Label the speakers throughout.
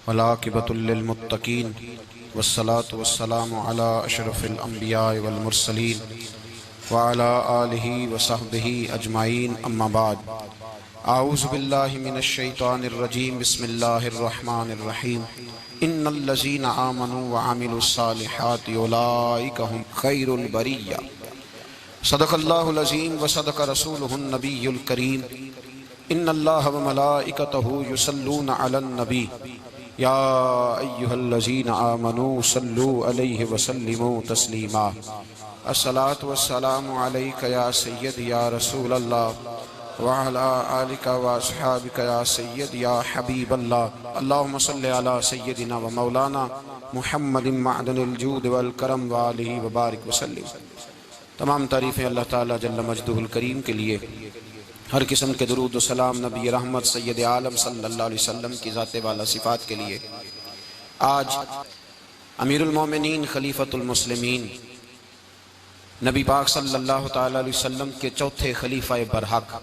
Speaker 1: वलाक़िबतुल लिलमुत्तक़ीन वस्सलातु वस्सलामु अला अशरफिल अंबिया वल मुरसलीन व अला आलिहि व सहबिहि अजमाइन अम्मा बाद। आऊज़ु बिल्लाहि मिनश शैतानिर रजीम बिस्मिल्लाहिर रहमानिर रहीम। इन्नल लज़ीना आमनू व अमिलुस सालिहाति उलाइका हुम खैरुल बरिय्या। सदक़ल्लाहुल अज़ीम व सदक़ रसूलुहुन नबियुल करीम। इन्नल्लाहा व मलाइकतहु युसल्लूना अलन नबी या अय्युहल्लज़ीना आमनू सल्लू अलैहि व सल्लिमू तस्लीमा। अस्सलातु वस्सलामु अलैका या सय्यद या रसूलल्लाह व अला आलिका व अस्हाबिका या सय्यद या हबीबल्लाह। अल्लाहुम्मा सल्लि अला सय्यदिना व मौलाना मुहम्मदिन मअदनिल जूद वल करम व आलिहि व बारिक व सल्लिम। तमाम तारीफ़ें अल्लाह ताला जल्ल मजदुहुल करीम के लिए, हर किस्म के दुरूद व सलाम नबी रहमत सैयद आलम सल्लल्लाहु अलैहि वसल्लम की ज़ाते वाला सिफ़ात के लिए। आज अमीरुल मोमिनीन खलीफतुल मुस्लिमीन नबी पाक सल्लल्लाहु ताला अलैहि वसल्लम के चौथे खलीफा बरहक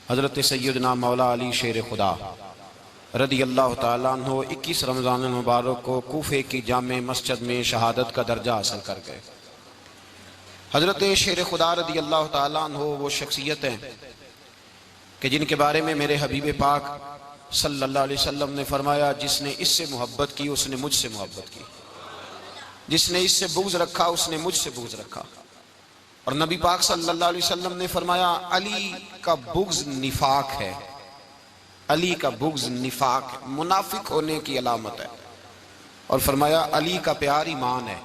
Speaker 1: हज़रत सैयदना मौला अली शेर खुदा रदी अल्लाह ताला अन्हु 21 रमज़ान मुबारक को कूफे की जामे मस्जिद में शहादत का दर्जा हासिल कर गए। हज़रत शेर खुदा रदी अल्लाह ताला अन्हु वो शख्सियत हैं कि जिनके बारे में मेरे हबीब पाक सल्लल्लाहु अलैहि वसल्लम ने फरमाया, जिसने इससे मोहब्बत की उसने मुझसे मोहब्बत की, जिसने इससे बुग़्ज़ रखा उसने मुझसे बुग़्ज़ रखा। और नबी पाक सल्लल्लाहु अलैहि वसल्लम ने फरमाया, अली का बुग़्ज़ निफाक है, अली का बुग़्ज़ निफाक है, मुनाफिक होने की अलामत है। और फरमाया अली का प्यार ईमान है।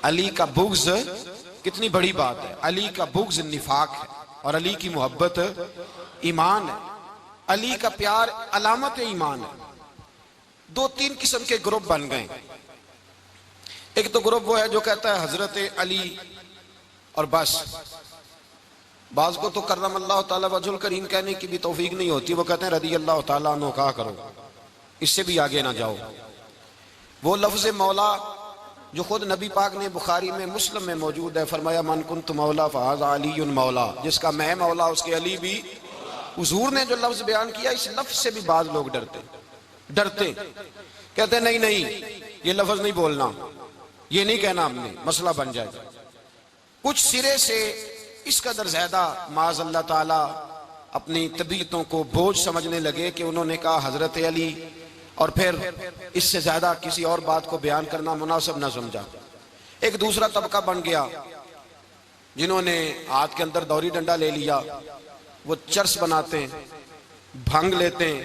Speaker 1: अली का बुग़्ज़ कितनी बड़ी बात है, अली का बुग़्ज़ निफाक है और अली की मोहब्बत ईमान है। अली का प्यार अलामत ईमान है। दो तीन किस्म के ग्रुप बन गए। एक तो ग्रुप वो है जो कहता है हजरत अली और बस। बाज़ को तो कर्रमल्लाहु ताला वजहुल करीम कहने की भी तौफीक नहीं होती, वो कहते हैं रदी अल्लाह ताला अन्हु कहा करो, इससे भी आगे ना जाओ। वो लफ्ज़ मौला जो खुद नबी पाक ने बुखारी में मुस्लिम में मौजूद है, फरमाया मन कुन्तु मौला फ़हाज़ा अलीयुन मौला, जिसका मैं मौला उसके अली भी। हुजूर ने जो लफ्ज़ बयान किया, इस लफ्ज़ से भी बाज़ लोग डरते कहते नहीं नहीं ये लफ्ज़ नहीं बोलना, ये नहीं कहना, हमने मसला बन जाएगा। कुछ सिरे से इस कदर ज़्यादा माज़ अल्लाह ताला अपनी तबीयतों को बोझ समझने लगे कि उन्होंने कहा हज़रत अली, और फिर इससे ज्यादा किसी और बात को बयान करना मुनासिब न समझा। एक दूसरा तबका बन गया जिन्होंने हाथ के अंदर दौरी डंडा ले लिया, वो चर्स बनाते हैं, भांग लेते हैं,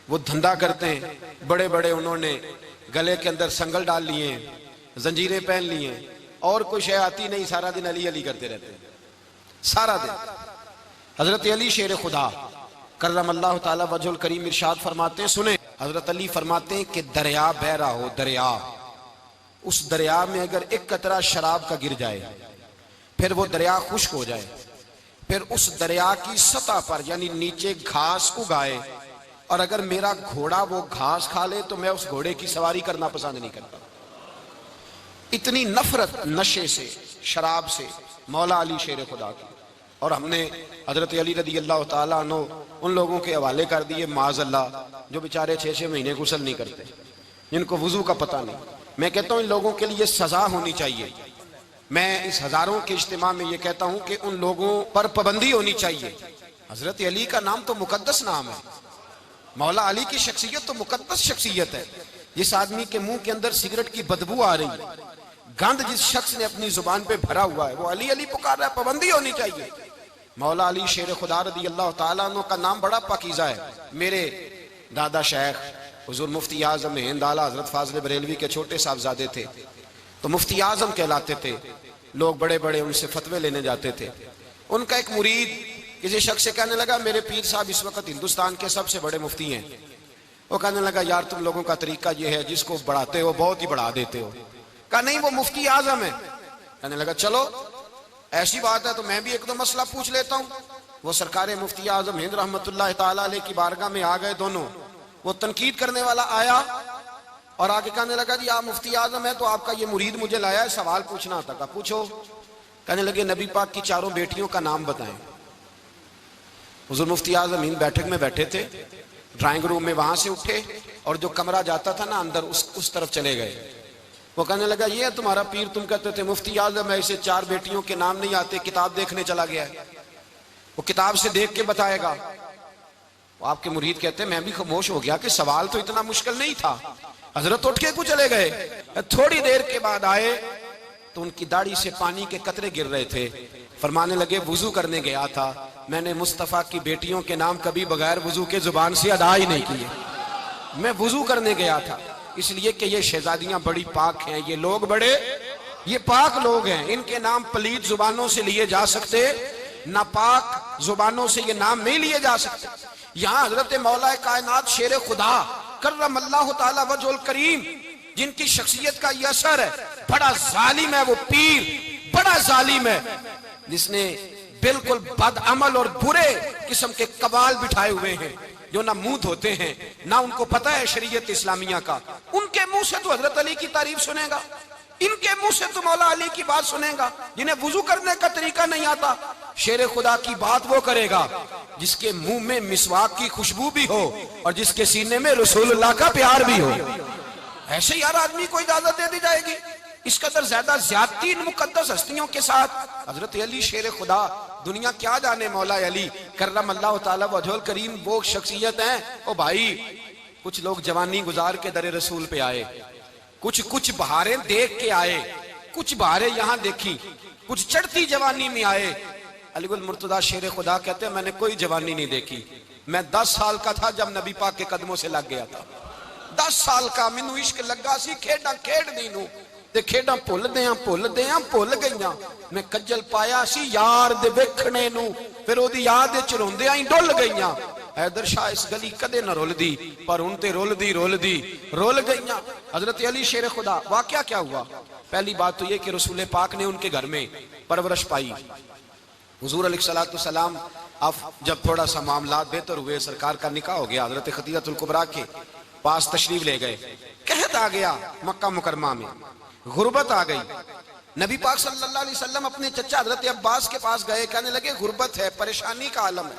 Speaker 1: वो धंधा करते हैं। बड़े बड़े उन्होंने गले के अंदर संगल डाल लिए, जंजीरें पहन लिए, और कोई शय आती नहीं, सारा दिन अली अली करते रहते हैं सारा दिन। हजरत अली शेर खुदा कर्रमल्लाहु ताला वजहुल करीम इरशाद फरमाते हैं, सुने हजरत अली फरमाते हैं कि दरिया बह रहा हो, दरिया, उस दरिया में अगर एक कतरा शराब का गिर जाए, फिर वो दरिया खुश्क हो जाए, फिर उस दरिया की सतह पर यानी नीचे घास उगाए, और अगर मेरा घोड़ा वो घास खा ले तो मैं उस घोड़े की सवारी करना पसंद नहीं करता। इतनी नफरत नशे से, शराब से मौला अली शेर खुदा की। और हमने हजरत अली रदी अल्लाह ताला अन्हु उन लोगों के हवाले कर दिए माज़अल्लाह, जो बेचारे 6-6 महीने गुस्ल नहीं करते, जिनको वुजू का पता नहीं। मैं कहता हूँ इन लोगों के लिए सजा होनी चाहिए। मैं इस हजारों के इज्तिमा में ये कहता हूँ कि उन लोगों पर पाबंदी होनी चाहिए। हजरत अली का नाम तो मुकद्दस नाम है, मौला अली की शख्सियत तो मुकद्दस शख्सियत है। जिस आदमी के मुंह के अंदर सिगरेट की बदबू आ रही है, गंद जिस शख्स ने अपनी जुबान पे भरा हुआ है, वो अली अली पुकार रहा है, पाबंदी होनी चाहिए। मौला अली शेर खुदा रदी अल्लाह ताला अन्हु का नाम बड़ा पाकीज़ा है। मेरे दादा शेख हुजूर मुफ्ती आज़म हिंद आला हजरत फाज़िल बरेलवी के छोटे साहबजादे थे, तो मुफ्ती आज़म कहलाते थे। लोग बड़े बड़े उनसे फतवे लेने जाते थे। उनका एक मुरीद किसी शख्स से कहने लगा, मेरे पीर साहब इस वक्त हिंदुस्तान के सबसे बड़े मुफ्ती हैं। वो कहने लगा, यार तुम लोगों का तरीका ये है, जिसको बढ़ाते हो बहुत ही बढ़ा देते हो। कहा नहीं, वो मुफ्ती आज़म है। कहने लगा चलो ऐसी बात है तो मैं भी एक दो मसला पूछ लेता हूँ। वो सरकार मुफ्ती आज़म हिंद रहमतुल्लाह ताला अलैह की बारगाह में आ गए दोनों। वो तनकीद करने वाला आया और आगे कहने लगा, जी आप मुफ्ती आज़म है तो आपका ये मुरीद मुझे लाया है, सवाल पूछना था। कहा पूछो। कहने लगे, नबी पाक की चारों बेटियों का नाम बताएं। हुज़ूर मुफ्ती आज़म हिंद बैठक में बैठे थे, ड्राइंग रूम में, वहां से उठे और जो कमरा जाता था ना अंदर, उस तरफ चले गए। वो कहने लगा, ये तुम्हारा पीर, तुम कहते थे मुफ्ती आज़म है, इसे 4 बेटियों के नाम नहीं आते, किताब देखने चला गया है, वो किताब से देख के बताएगा। वो आपके मुरीद कहते हैं मैं भी खामोश हो गया कि सवाल तो इतना मुश्किल नहीं था। हजरत उठ के को चले गए। थोड़ी देर के बाद आए तो उनकी दाढ़ी से पानी के कतरे गिर रहे थे। फरमाने लगे, वुजू करने गया था, मैंने मुस्तफ़ा की बेटियों के नाम कभी बगैर वुजू के जुबान से अदा ही नहीं किए। मैं वुजू करने गया था इसलिए कि ये शहजादियां बड़ी पाक हैं, ये लोग बड़े ये पाक लोग हैं, इनके नाम पलीत जुबानों से लिए जा सकते, नापाक जुबानों से ये नाम नहीं लिए जा सकते। यहाँ हजरत मौला कायनात शेर खुदा कर्रमल्लाहु ताला वजहुल करीम, जिनकी शख्सियत का ये असर है, बड़ा जालिम है वो पीर, बड़ा जालिम है, जिसने बिल्कुल बदअमल और बुरे किस्म के कबाल बिठाए हुए हैं, जो ना मुंह धोते हैं ना उनको पता है शरीयत इस्लामिया का। उनके मुंह से तो हजरत अली की तारीफ सुनेगा, इनके मुंह से तो मौला अली की बात सुनेगा। जिन्हें वुजू करने का तरीका नहीं आता, शेर खुदा की बात वो करेगा जिसके मुंह में मिसवाक की खुशबू भी हो और जिसके सीने में रसूलुल्लाह का प्यार भी हो। ऐसे यार आदमी को इजाजत दे दी जाएगी? इस कदर ज्यादा ज्यादती इन मुकद्दस हस्तियों के साथ। हजरत अली शेर खुदा, दुनिया क्या जाने मौला अली कर्रमल्लाहु ताला वजहुल करीम वो शख्सियत है। ओ भाई, कुछ लोग जवानी गुजार के दरे रसूल पे आए, कुछ बहारें देख के आए, कुछ बहारें यहां देखी, कुछ चढ़ती जवानी में आए। अलीगुल मुर्तजा शेर खुदा कहते हैं, मैंने कोई जवानी नहीं देखी। मैं 10 साल का था जब नबी पाक के कदमों से लग गया था। 10 साल का मैनू इश्क लगा सी, खेडा खेड दी नू ते खेडा भुल गईयां। मैं कज्जल पाया सी यार दे वेखणे नू, फिर ओदी याद विच रोंदियां ही डुल गईयां। हैदर शाह इस गली कदे न रुलदी, पर हुण ते रुल गईयां। हजरत अली शेर खुदा, वाकया क्या हुआ? पहली बात तो ये कि रसूल पाक ने उनके घर में परवरिश पाई। हुजूर अलैहिस्सलातु सलाम अब जब थोड़ा सा मामला बेहतर हुए, सरकार का निकाह हो गया, हजरत खदीजतुल कुबरा के पास तशरीफ ले गए। कहत आ गया मक्का मुकरमा में, गुर्बत आ गई। नबी पाक सल्लल्लाहु अलैहि वसल्लम अपने चचा हजरत अब्बास के पास गए, कहने लगे गुर्बत है, परेशानी का आलम है,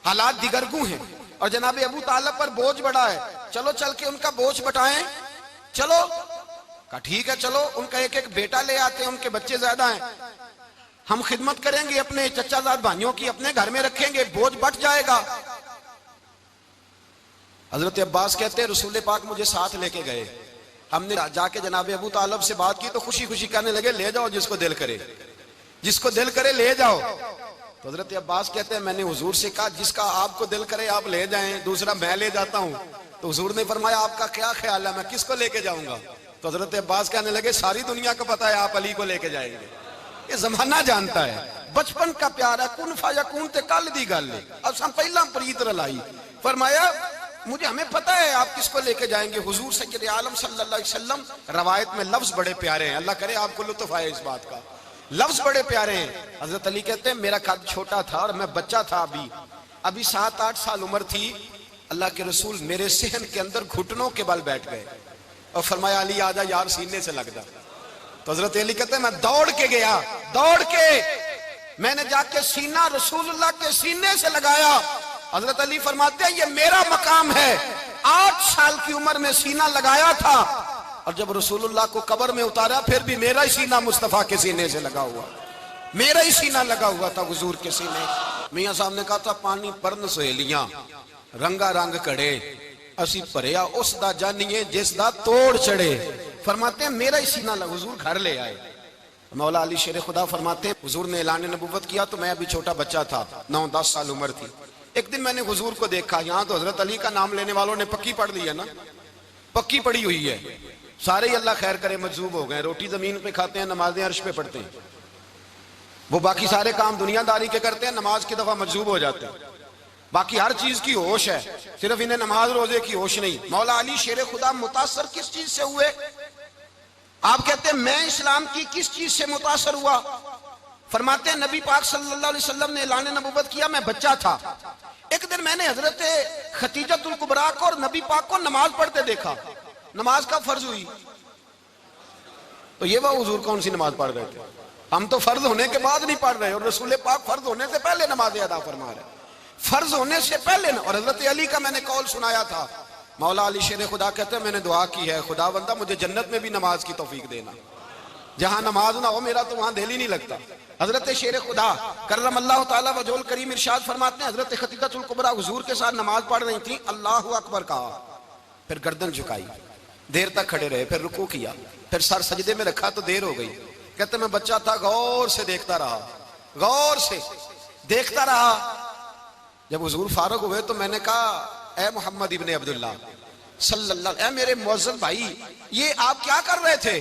Speaker 1: हालात दिगरगू हैं और जनाब अबू तालिब पर बोझ बड़ा है, चलो चल के उनका बोझ बटाएं। चलो, कहा ठीक है चलो, उनका एक एक बेटा ले आते हैं, उनके बच्चे ज्यादा हैं, हम खिदमत करेंगे अपने चचाजाद भाइयों की, अपने घर में रखेंगे, बोझ बट जाएगा। हजरत अब्बास कहते हैं रसूल पाक मुझे साथ लेके गए, हमने जाके जनाब अबू तालिब से बात की तो खुशी खुशी कहने लगे ले जाओ जिसको दिल करे ले जाओ। तो हजरत अब्बास कहते हैं मैंने हुजूर से कहा जिसका आपको दिल करे आप ले जाएं, दूसरा मैं ले जाता हूं। तो हुजूर ने फरमाया आपका क्या ख्याल है, मैं किसको लेके जाऊंगा? तो हजरत अब्बास कहने लगे सारी दुनिया को पता है आप अली को लेके जाएंगे, ये जमाना जानता है, बचपन का प्यार है, कुन फायकून ते कल दी गल है, अब हम पहला प्रीत रलाई। फरमाया मुझे हमें पता है आप किसको लेके जाएंगे, हुजूर सय्यद आलम सल्लल्लाहु अलैहि वसल्लम। रवायत में लफ्ज बड़े प्यारे हैं, अल्लाह करे आपको लुत्फ आए इस बात का, लफ्ज बड़े प्यारे हैं। हजरत अली कहते हैं मेरा कद छोटा था और मैं बच्चा था, अभी 7-8 साल उम्र थी। अल्लाह के रसूल मेरे सहन के अंदर घुटनों के बल बैठ गए और फरमाया अली आजा यार सीने से लग जा। तो हजरत अली कहते हैं मैं दौड़ के गया, मैंने जाके सीना रसूलुल्लाह के सीने से लगाया। हजरत अली फरमाते हैं ये मेरा मकाम है, 8 साल की उम्र में सीना लगाया था और जब रसूलुल्लाह को कब्र में उतारा फिर भी मेरा ही सीना मुस्तफा के सीने से लगा हुआ, मेरा ही सीना लगा हुआ था हुजूर के सीने। मियां साहब ने कहा था पानी परन सहेलियां रंगा रंग कड़े, असी भरिया उस दा जानिए जिस दा तोड़ चढ़े। फरमाते हैं मेरा ही सीना लगा, हुजूर घर ले आए। मौला अली शेर खुदा फरमाते हैं हुजूर ने ऐलान नबुव्वत किया तो मैं अभी छोटा बच्चा था, 9-10 साल उम्र थी। एक दिन मैंने हुजूर को देखा, यहाँ तो हजरत अली का नाम लेने वालों ने पक्की पढ़ ली है ना, पक्की पड़ी हुई है, सारे ही अल्लाह खैर करे मजजूब हो गए, रोटी जमीन पे खाते हैं, नमाजें अर्श पे पढ़ते हैं, वो बाकी सारे काम दुनियादारी के करते हैं, नमाज की दफा मजजूब हो जाते हैं, बाकी हर चीज की होश है, सिर्फ इन्हें नमाज रोजे की होश नहीं। मौला अली शेर खुदा मुतासर किस चीज से हुए? आप कहते हैं मैं इस्लाम की किस चीज से मुतासर हुआ? फरमाते हैं नबी पाक सल्लल्लाहु अलैहि वसल्लम ने ऐलान नबुव्वत किया, मैं बच्चा था, एक दिन मैंने हजरत खदीजतुल कुबरा को और नबी पाक को नमाज पढ़ते देखा, नमाज का फर्ज हुई तो ये वह हुजूर कौन सी नमाज पढ़ रहे थे? हम तो फर्ज होने के बाद नहीं पढ़ रहे और रसूल पाक फर्ज होने से पहले नमाज अदा फरमा रहे, फर्ज होने से पहले न। और हजरत अली का मैंने कौल सुनाया था, मौला अली शेर खुदा कहते हैं मैंने दुआ की है, खुदा बंदा मुझे जन्नत में भी नमाज की तौफीक देना, जहां नमाज ना हो मेरा तो वहां दिल ही नहीं लगता। हजरत शेर खुदा करमल्लाहु ताला वजहुल करीम इरशाद फरमाते हैं, हजरत खतीजतुल कुबरा हुजूर के साथ नमाज पढ़ रही थी, अल्लाहु अकबर कहा, फिर गर्दन झुकाई, देर तक खड़े रहे, फिर रुकू किया, फिर सर सजदे में रखा तो देर हो गई। कहते मैं बच्चा था, गौर से देखता रहा, गौर से देखता रहा। जब हुजूर फारूक हुए तो मैंने कहा, ए मोहम्मद इब्ने अब्दुल्ला सल्लल्लाहु, ए मेरे मुअज्जम भाई, ये आप क्या कर रहे थे?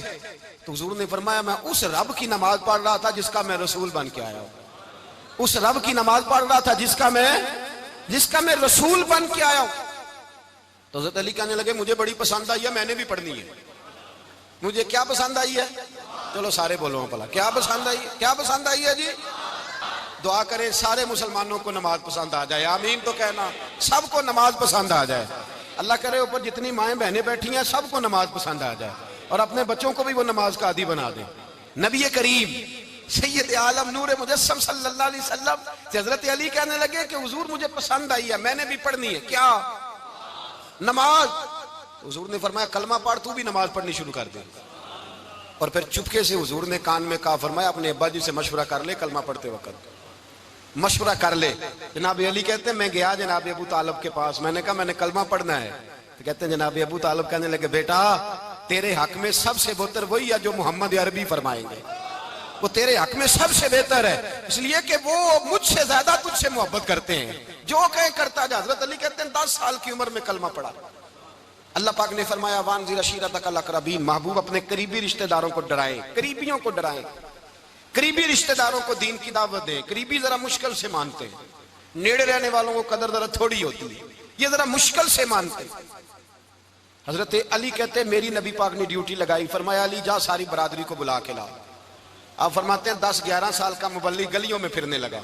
Speaker 1: तो हुजूर ने फरमाया, मैं उस रब की नमाज पढ़ रहा था जिसका मैं रसूल बन के आया हूं। उस रब की नमाज पढ़ रहा था जिसका मैं रसूल बन के आया हूं। तो हज़रत अली कहने लगे, मुझे बड़ी पसंद आई है, मैंने भी पढ़नी है। मुझे क्या पसंद आई है? चलो सारे बोलो भला, क्या पसंद आई? क्या पसंद आई है जी? दुआ करें सारे मुसलमानों को नमाज पसंद आ जाए, आमीन तो कहना, सबको नमाज पसंद आ जाए। अल्लाह करे ऊपर जितनी माएँ बहनें बैठी हैं सबको नमाज पसंद आ जाए, और अपने बच्चों को भी वो नमाज का आदी बना दे। नबी करीम सैयद आलम नूर मुजस्सम सल्लल्लाहु अलैहि वसल्लम से हजरत अली कहने लगे कि हुजूर मुझे पसंद आई है, मैंने भी पढ़नी है। क्या? नमाज। हुजूर ने फरमाया, कलमा पढ़, तू भी नमाज पढ़नी शुरू कर दे। और फिर चुपके से हुजूर ने कान में कहा, फरमाया अपने अब्बा जी से मशवरा कर ले, कलमा पढ़ते वक्त मशवरा कर ले। जनाब अली कहते हैं, मैं गया जनाब अबू तालिब के पास, मैंने कहा मैंने कलमा पढ़ना है। तो कहते हैं जनाब अबू तालिब कहने लगे, बेटा तेरे हक में सबसे बेहतर वही है जो मोहम्मद अरबी फरमाएंगे, वो तेरे हक में सबसे बेहतर है, इसलिए कि वो मुझसे ज्यादा तुझसे मोहब्बत करते हैं, जो कहे करता जा। हजरत अली कहते हैं 10 साल की उम्र में कलमा पढ़ा। अल्लाह पाक ने फरमाया, वानज़िर अशीरतकल अक़रबीन, महबूब अपने करीबी रिश्तेदारों को डराएं, करीबियों को डराएं, करीबी रिश्तेदारों को दीन की दावत दें। करीबी जरा मुश्किल से मानते हैं, नेड़े रहने वालों को कदर जरा थोड़ी होती है, ये जरा मुश्किल से मानते हैं। हजरत अली कहते हैं, मेरी नबी पाक ने ड्यूटी लगाई, फरमाया अली जा सारी बरादरी को बुला के ला। आप फरमाते हैं 10-11 साल का मुबल्लिग गलियों में फिरने लगा,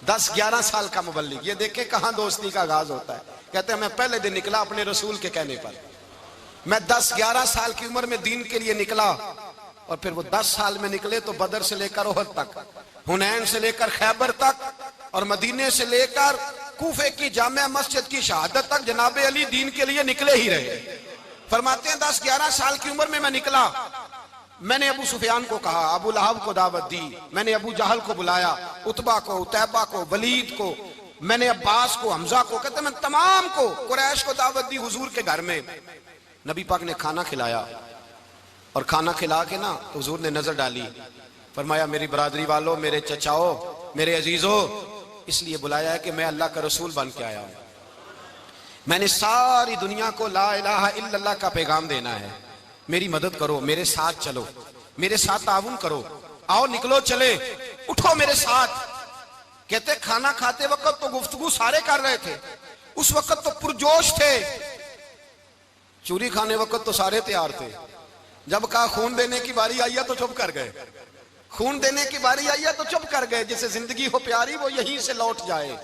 Speaker 1: 10-11 साल का मुबल्लिग। ये देखे कहां दोस्ती का आगाज होता है। कहते हैं मैं पहले दिन निकला अपने रसूल के कहने पर, मैं 10-11 साल की उम्र में दीन के लिए निकला, और फिर वो 10 साल में निकले तो बदर से लेकर ओहद तक, हुनैन से लेकर खैबर तक, और मदीने से लेकर कूफे की जामिया मस्जिद की शहादत तक जनाब अली दीन के लिए निकले ही रहे। फरमाते हैं 10-11 साल की उम्र में मैं निकला, मैंने अबू सुफियान को कहा, अबू लहब को दावत दी, मैंने अबू जहल को बुलाया, उतबा को, उतैबा को, वलीद को, मैंने अब्बास को, हमजा को, कहते मैं तमाम को, कुरैश को दावत दी हुजूर के घर में। नबी पाक ने खाना खिलाया, और खाना खिला के ना तो हुजूर ने नजर डाली, फरमाया मेरी बरादरी वालों, मेरे चचाओ, मेरे अजीजों, इसलिए बुलाया है कि मैं अल्लाह का रसूल बन के आया हूं, मैंने सारी दुनिया को ला इलाहा इल्लल्लाह का पैगाम देना है, मेरी मदद करो, मेरे साथ चलो, मेरे साथ ताउन करो, आओ निकलो चले, उठो मेरे साथ। कहते खाना खाते वक्त तो गुफ्तगू सारे कर रहे थे, उस वक्त तो पुरजोश थे, चूरी खाने वक्त तो सारे तैयार थे, जब कहा खून देने की बारी आई है तो चुप कर गए, खून देने की बारी आई है तो चुप कर गए, जिसे जिंदगी हो प्यारी वो यहीं से लौट जाए,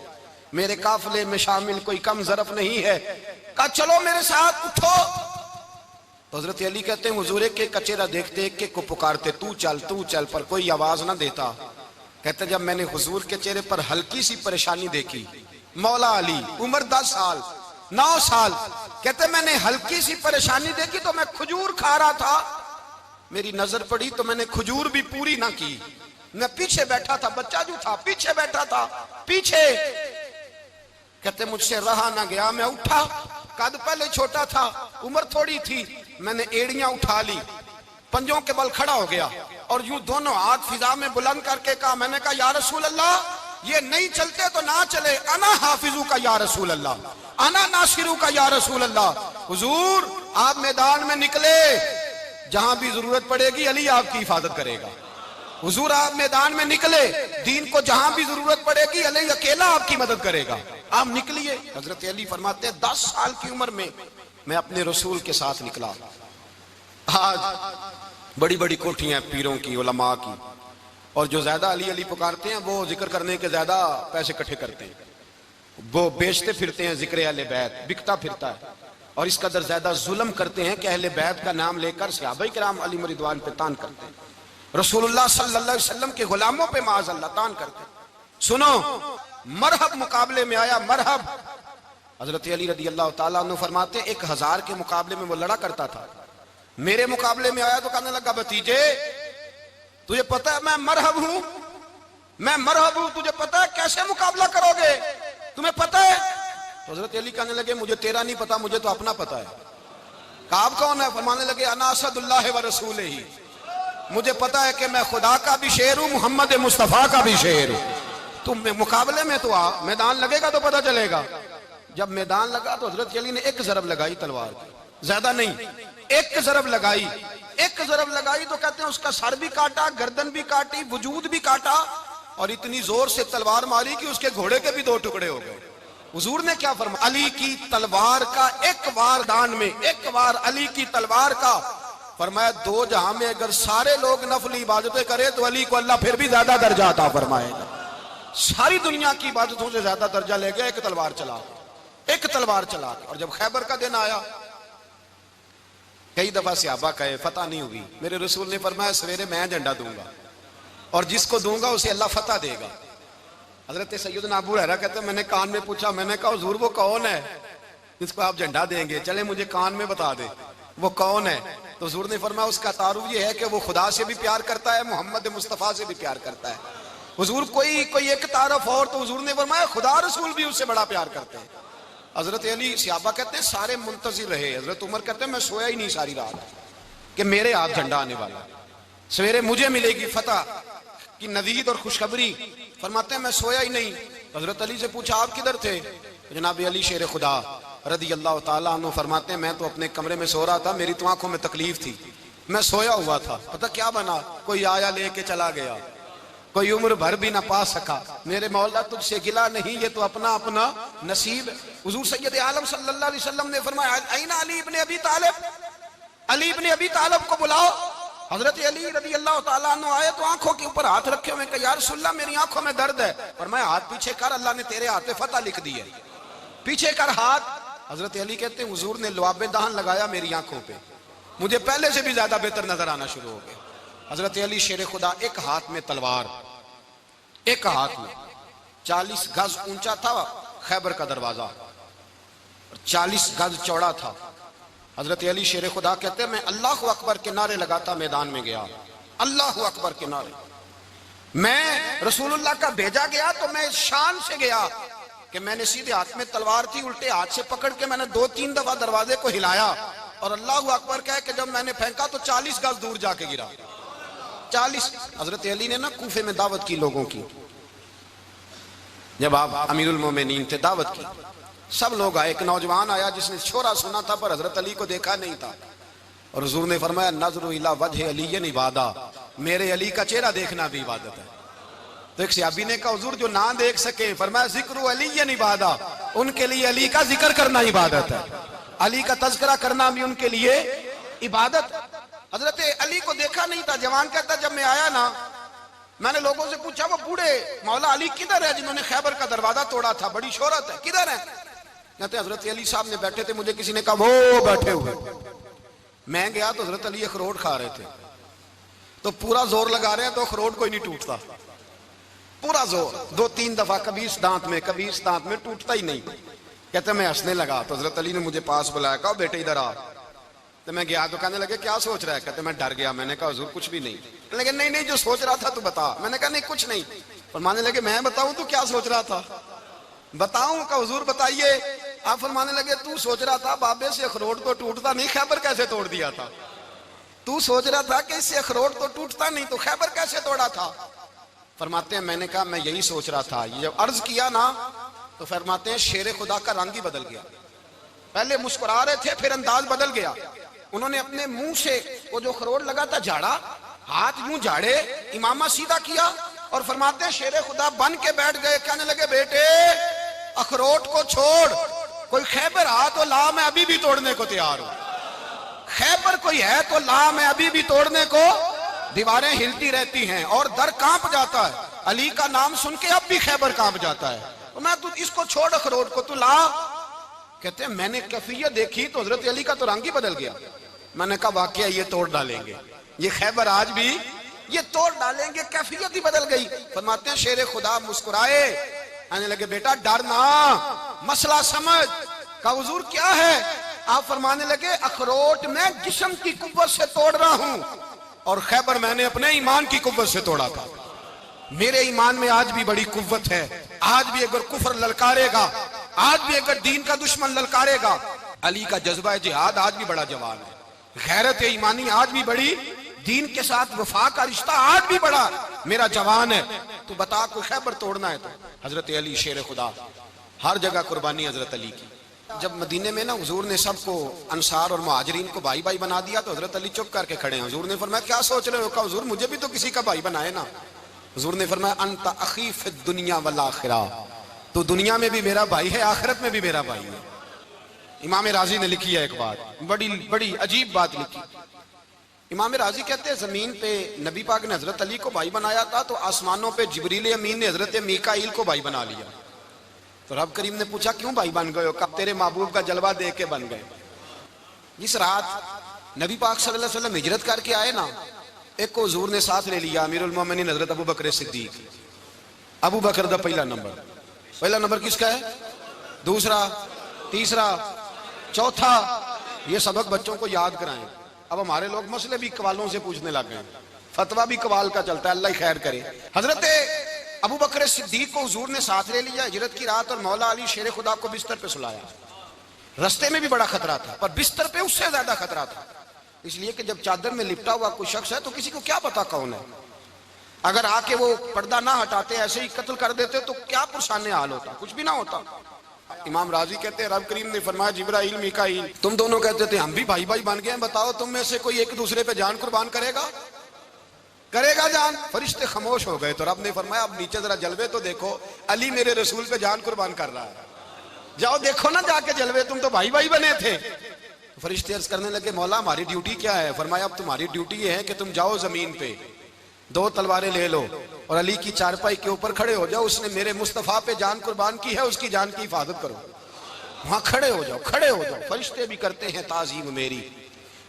Speaker 1: मेरे काफिले में शामिल कोई कम ज़रफ नहीं है। कहा चलो मेरे साथ उठो। तो हजरत अली कहते हैं हुजूर के कचेरा देखते एक एक को पुकारते, तू चल, पर कोई आवाज ना देता। कहते जब मैंने हुजूर के चेहरे पर हल्की सी परेशानी देखी, मौला अली उम्र 10 साल 9 साल, कहते मैंने हल्की सी परेशानी देखी तो मैं खजूर खा रहा था, मेरी नजर पड़ी तो मैंने खजूर भी पूरी ना की, मैं पीछे बैठा था, बच्चा जो था पीछे बैठा था, पीछे। कहते मुझसे रहा ना गया, मैं उठा, कद पहले छोटा था, उम्र थोड़ी थी, मैंने एड़ियां उठा ली, पंजों के बल खड़ा हो गया, और यूं दोनों हाथ फिजा में बुलंद करके कहा, मैंने कहा या रसूल अल्लाह ये नहीं चलते तो ना चले, अना हाफिजू का या रसूल अल्लाह, अना नासिरू का या रसूल अल्लाह। हुजूर आप मैदान में निकले, जहां भी जरूरत पड़ेगी अली आपकी हिफाजत करेगा। हुजूर आप मैदान में निकले, दीन को जहां भी जरूरत पड़ेगी अली अकेला आपकी मदद करेगा, आप निकलिए। हजरत अली फरमाते हैं 10 साल की उम्र में मैं अपने रसूल के साथ निकला। आज बड़ी बड़ी कोठियां पीरों की, उलमा की, और जो ज्यादा अली अली पुकारते हैं वो जिक्र करने के ज्यादा पैसे इकट्ठे करते हैं, वो बेचते फिरते हैं, जिक्र अहले बैत बिकता फिरता है, और इस कदर ज्यादा जुल्म करते हैं कि अहले बैत का नाम लेकर सहाबाए किराम अली रिदवान पे तान करते हैं, रसूलुल्लाह सल्लल्लाहु अलैहि वसल्लम के गुलामों पे माज़अल्लाह तान करते हैं। सुनो, मरहब मुकाबले में आया, मरहब हजरत अली रदी अल्लाह ताला अन्हु फरमाते 1000 के मुकाबले में वो लड़ा करता था। मेरे मुकाबले में आया तो कहने लगा भतीजे तुझे पता है मैं मरहब हूं, मैं मरहब हूं, तुझे पता है कैसे मुकाबला करोगे, तुम्हें पता है? तो हजरत अली कहने लगे मुझे तेरा नहीं पता, मुझे तो अपना पता है। काब कौन है? फरमाने लगे अना असदुल्लाह व रसूल ही, मुझे पता है कि मैं खुदा का भी शेर हूं, मोहम्मद मुस्तफा का भी शेर हूं। तुम मुकाबले में तो आ, मैदान लगेगा तो पता चलेगा। जब मैदान लगा तो हजरत अली ने एक जरब लगाई तलवार की, ज्यादा नहीं, एक जरब लगाई। एक जरब लगाई तो कहते हैं उसका सर भी काटा, गर्दन भी काटी, वजूद भी काटा, और इतनी जोर से तलवार मारी कि उसके घोड़े के भी 2 टुकड़े हो गए। हुजूर ने क्या फरमाया? अली की तलवार का एक वार दान में, एक वार अली की तलवार का, फरमाया 2 जहां में अगर सारे लोग नफली इबादतें करें तो अली को अल्लाह फिर भी ज्यादा दर्जा अता फरमाएगा। सारी दुनिया की इबादतों से ज्यादा दर्जा ले गया एक तलवार चला, एक तलवार चला। और जब खैबर का दिन आया, कई दफा सहाबा कहे फतह नहीं हुई, मेरे रसूल ने फरमाया सवेरे मैं झंडा दूंगा और जिसको दूंगा उसे अल्लाह फतह देगा। हजरत सैयदना अबू हुरैरा कहते हैं मैंने कान में पूछा, मैंने कहा हुजूर वो कौन है जिसको आप झंडा देंगे, चले मुझे कान में बता दे वो कौन है। तो हुजूर ने फरमाया उसका तारुफ ये है कि वो खुदा से भी प्यार करता है, मोहम्मद मुस्तफा से भी प्यार करता है। हुजूर कोई एक तारफ और, तो हुजूर ने फरमाया खुदा रसूल भी उससे बड़ा प्यार करते हैं। हजरत अली सहाबा कहते हैं सारे मुंतजिर रहे। हजरत उमर कहते हैं मैं सोया ही नहीं सारी रात कि मेरे हाथ झंडा आने वाला, सवेरे मुझे मिलेगी फतह की नवीद और खुशखबरी। फरमाते हैं मैं सोया ही नहीं। हजरत अली से पूछा आप किधर थे? जनाब अली शेर खुदा रदी अल्लाह ताला अन्हु फरमाते हैं मैं तो अपने कमरे में सो रहा था, मेरी तो आंखों में तकलीफ थी, मैं सोया हुआ था, पता क्या बना, कोई आया लेके चला गया, कोई उम्र भर भी ना पा सका। मेरे मौला तुझसे गिला नहीं, ये तो अपना अपना नसीब। हुजूर सैयद आलम सल्लल्लाहु अलैहि वसल्लम ने फरमाया ऐना अली इब्ने अबी तालिब, अली इब्ने अबी तालिब को बुलाओ। हजरत अली रदी अल्लाह ताला अन्हु आए तो आंखों के ऊपर हाथ रखे हुए, कहा या रसूलल्लाह मेरी आंखों में दर्द है। फरमाया हाथ पीछे कर, अल्लाह ने तेरे हाथ पे फतह लिख दी है, पीछे कर हाथ। हजरत अली कहते हैं हुजूर ने लुआबे दहन लगाया मेरी आंखों पे, मुझे पहले से भी ज्यादा बेहतर नजर आना शुरू हो गया। हजरत अली शेर खुदा, एक हाथ में तलवार, एक हाथ में 40 गज ऊंचा था खैबर का दरवाजा, 40 गज चौड़ा था। हजरत अली शेर खुदा कहते हैं मैं अल्लाह अकबर के नारे लगाता मैदान में गया, अल्लाह अकबर के नारे। मैं रसूलुल्लाह का भेजा गया तो मैं शान से गया कि मैंने सीधे हाथ में तलवार थी, उल्टे हाथ से पकड़ के मैंने 2-3 दफा दरवाजे को हिलाया और अल्लाह अकबर कह के जब मैंने फेंका तो 40 गज दूर जाके गिरा। 40। हजरत अली ने ना कूफे में दावत की लोगों की, जब आप अमीरुल मोमिनीन थे दावत की, सब लोग आए। एक नौजवान आया जिसने छोरा सुना था पर हजरत अली को देखा नहीं था, और हुजूर ने फरमाया नज़रु इला वजह अली इबादा, मेरे अली का चेहरा देखना भी इबादत है। तो एक सहाबी ने कहा हुजूर जो ना देख सके, फरमाया जिक्र अली इबादा, उनके लिए अली का जिक्र करना इबादत है, अली का तज़किरा करना भी उनके लिए इबादत। हजरत अली को देखा नहीं था। जवान कहता जब मैं आया ना, मैंने लोगों से पूछा वो बूढ़े मौला अली किधर है जिन्होंने खैबर का दरवाजा तोड़ा था, बड़ी शोहरत है, किधर है? कहते हजरत अली साहब ने बैठे थे, मुझे किसी ने कहा वो बैठे हुए। मैं गया तो हजरत अली अखरोट खा रहे थे, तो पूरा जोर लगा रहे हैं तो अखरोट कोई नहीं टूटता, पूरा जोर 2-3 दफा, कभी इस दांत में कभी इस दांत में, टूटता ही नहीं। कहते मैं हंसने लगा तो हजरत अली ने मुझे पास बुलाया, कहा बेटे इधर आ। तो मैं गया तो कहने लगे क्या सोच रहा है? कहते मैं डर गया। मैंने कहा हुजूर कुछ भी नहीं। लेकिन नहीं नहीं जो सोच रहा था तू बता। मैंने कहा नहीं कुछ नहीं। फरमाने लगे मैं बताऊं तू क्या सोच रहा था? बताऊं? का हुजूर बताइए। आप फरमाने लगे तू सोच रहा था बाबे से अखरोट तो टूटता नहीं, खैबर कैसे तोड़ दिया था? तू सोच रहा था कि इससे अखरोट तो टूटता नहीं तो खैबर कैसे तोड़ा था? फरमाते हैं मैंने कहा मैं यही सोच रहा था। ये जब अर्ज किया ना तो फरमाते हैं शेर खुदा का रंग ही बदल गया। पहले मुस्कुरा रहे थे फिर अंदाज बदल गया। उन्होंने अपने मुंह से वो जो अखरोट लगा था झाड़ा, हाथ यूं झाड़े, इमामा सीधा किया और फरमाते हैं शेर खुदा बन के बैठ गए। कहने लगे बेटे अखरोट को छोड़, कोई खैबर आ तो ला, मैं अभी भी तोड़ने को तैयार हूं। खैबर कोई है तो ला, मैं अभी भी तोड़ने को। दीवारें हिलती रहती हैं और दर कांप जाता है। अली का नाम सुन के अब भी खैबर कांप जाता है। तो मैं तू इसको छोड़ अखरोट को, तू ला। कहते हैं मैंने कैफियत देखी तो हजरत अली का तो रंग ही बदल गया। मैंने कहा वाकई ये तोड़ डालेंगे, ये खैबर आज भी ये तोड़ डालेंगे, कैफियत ही बदल गई। फरमाते हैं शेर खुदा मुस्कुराए, आने लगे बेटा डर ना, मसला समझ। का हुजूर क्या है? आप फरमाने लगे अखरोट में जिस्म की कुव्वत से तोड़ रहा हूं और खैबर मैंने अपने ईमान की कुव्वत से तोड़ा था। मेरे ईमान में आज भी बड़ी कुव्वत है। आज भी अगर कुफर ललकारेगा, आज भी अगर दीन का दुश्मन ललकारेगा, अली का जज्बा जिहाद आज भी बड़ा जवान है। गैरत ईमानी आज भी बड़ी, दीन के साथ वफा का रिश्ता आज भी बड़ा मेरा जवान है। तो बता कोई खैबर तोड़ना है तो हजरत अली शेर खुदा, हर जगह कुर्बानी हजरत अली की। जब मदीने में ना हुजूर ने सबको अंसार और मुहाजिरीन को भाई भाई बना दिया तो हजरत अली चुप करके खड़े हैं। हुजूर ने फरमाया क्या सोच रहे हो? कहा हुजूर मुझे भी तो किसी का भाई बनाए ना। हुजूर ने फरमाया अंत अखी फिद दुनिया वल आखिरा, तो दुनिया में भी मेरा भाई है, आखिरत में भी मेरा भाई है। इमाम राजी ने लिखी है एक बात, बड़ी बड़ी अजीब बात लिखी। इमाम राजी कहते हैं जमीन पे नबी पाक ने हजरत अली को भाई बनाया था तो आसमानों पे जिब्रील अमीन ने हजरत मीकाईल को भाई बना लिया। तो रब करीम ने पूछा क्यों भाई बन गए हो? कब तेरे महबूब का जलवा देख के बन गए। जिस रात नबी पाक सल्लल्लाहु अलैहि वसल्लम हिजरत करके आए ना, एक को हुजूर ने साथ ले लिया, अमीरुल मोमिनीन हजरत अबू बकर सिद्दीक। अबू बकर दा पहला नंबर किसका है? दूसरा, तीसरा, चौथा। ये सबक बच्चों को याद कराएं। अब हमारे लोग मसले भी कवालों से पूछने लग गए, फतवा भी कवाल का चलता है, अल्लाह ही खैर करे। हजरत अबू बकर सिद्दीक को हुजूर ने साथ ले लिया हिजरत की रात और मौला अली शेर खुदा को बिस्तर पे सुलाया। रस्ते में भी बड़ा खतरा था पर बिस्तर पे उससे ज्यादा खतरा था, इसलिए कि जब चादर में लिपटा हुआ कोई शख्स है तो किसी को क्या पता कौन है। अगर आके वो पर्दा ना हटाते ऐसे ही कत्ल कर देते तो क्या पुरसाने हाल होता, कुछ भी ना होता। इमाम राजी कहते हैं रब करीम ने फरमाया जिब्राइल मीकाईल तुम दोनों कहते थे हम भी भाई भाई बन गए, बताओ तुम में से कोई एक दूसरे पे जान कुर्बान करेगा जान? फरिश्ते खामोश हो गए। तो रब ने फरमाया अब नीचे जरा जलवे तो देखो, अली मेरे रसूल पे जान कुर्बान कर रहा है, जाओ देखो ना जाके जलवे, तुम तो भाई भाई बने थे। तो फरिश्ते अर्ज करने लगे मौला हमारी ड्यूटी क्या है? फरमाया अब तुम्हारी ड्यूटी ये है कि तुम जाओ जमीन पे, दो तलवारें ले लो और अली की चारपाई के ऊपर खड़े हो जाओ, उसने मेरे मुस्तफा पे जान कुर्बान की है, उसकी जान की हिफाजत करो। वहां खड़े हो जाओ, खड़े हो जाओ। फरिश्ते भी करते हैं ताजीम मेरी,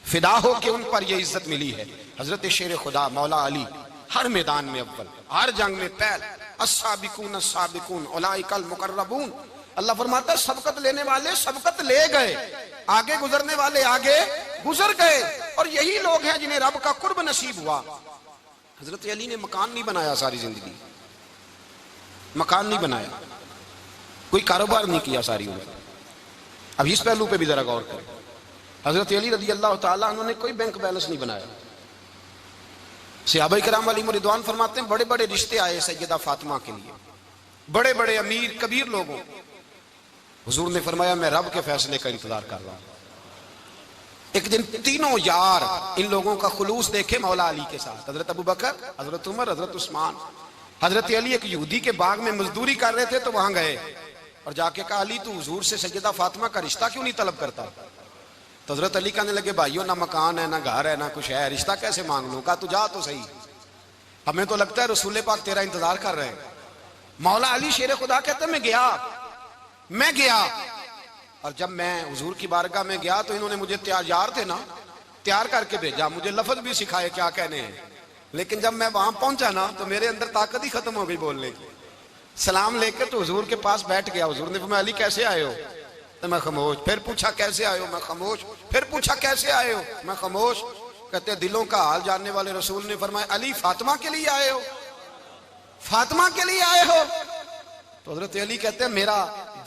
Speaker 1: फिदा हो के उन पर यह इज्जत मिली है। हजरत शेर खुदा मौला अली हर मैदान में अव्वल, हर जंग में पहल। अस्साबिकून अस्साबिकून उलाइकल मुकर्रबून। अल्लाह फरमाता है सबकत लेने वाले सबकत ले गए, आगे गुजरने वाले आगे गुजर गए, और यही लोग हैं जिन्हें रब का कुर्ब नसीब हुआ। हजरत अली ने मकान नहीं बनाया, सारी जिंदगी मकान नहीं बनाया, कोई कारोबार नहीं किया सारी उम्र। अब इस पहलू पे भी जरा गौर करें। हजरत अली रज़ी अल्लाह ताला उन्होंने कोई बैंक बैलेंस नहीं बनाया। सहाबा किराम अलैहिम रिदवान फरमाते हैं बड़े बड़े रिश्ते आए सैयदा फातिमा के लिए, बड़े बड़े अमीर कबीर लोगों। हुजूर ने फरमाया मैं रब के फैसले का इंतजार कर रहा हूं। एक दिन तीनों यार इन लोगों का खुलूस देखे मौला अली के साथ, हजरत अबू बकर, हजरत उमर, हजरत उस्मान। हजरत अली एक यहूदी के बाग में मजदूरी कर रहे थे तो वहां गए और जाके कहा अली तू हुजूर से सैयदा फातिमा का रिश्ता क्यों नहीं तलब करता? तो हजरत अली कहने लगे भाइयों ना मकान है ना घर है ना कुछ है, रिश्ता कैसे मांग लूं? कहा तू जा तो सही, हमें तो लगता है रसूल पाक तेरा इंतजार कर रहे हैं। मौला अली शेर खुदा कहते मैं गया और जब मैं हुजूर की बारगाह में गया तो इन्होंने मुझे तैयार थे ना, तैयार करके भेजा, मुझे लफ्ज भी सिखाए क्या कहने हैं। लेकिन जब मैं वहां पहुंचा ना तो मेरे अंदर ताकत ही खत्म हो गई बोलने की। सलाम लेकर तो हुजूर के पास बैठ गया। हुजूर ने फरमाया अली कैसे आए हो? तो मैं खामोश। फिर पूछा कैसे आए हो? मैं खामोश। फिर पूछा कैसे आए हो? मैं खामोश। कहते दिलों का हाल जानने वाले रसूल ने फरमाया अली फातिमा के लिए आए हो? फातिमा के लिए आए हो? तो हजरत अली कहते हैं मेरा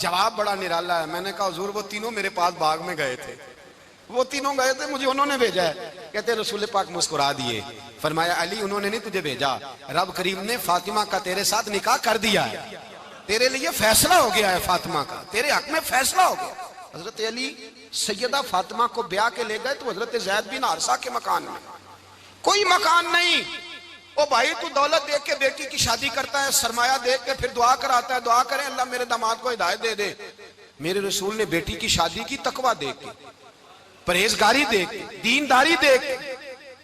Speaker 1: जवाब बड़ा निराला है। मैंने कहा हुजूर वो तीनों मेरे पास बाग में गए थे, वो तीनों गए थे, मुझे उन्होंने भेजा है। कहते रसूल पाक मुस्कुरा दिए, फरमाया अली उन्होंने नहीं तुझे भेजा, रब करीम ने फातिमा का तेरे साथ निकाह कर दिया है, तेरे लिए फैसला हो गया है, फातिमा का तेरे हक में फैसला हो गया। हजरत अली सैयदा फातिमा को ब्याह के ले गए तो हजरत ज़ैद बिन हारिसा के मकान में, कोई मकान नहीं। ओ भाई तू दौलत देख के बेटी की शादी करता है, सरमाया देख के फिर दुआ कराता है, दुआ करें अल्लाह मेरे दामाद को हिदायत दे दे। मेरे रसूल ने बेटी की शादी की तकवा देख के, परहेजगारी देख के, दीनदारी देख के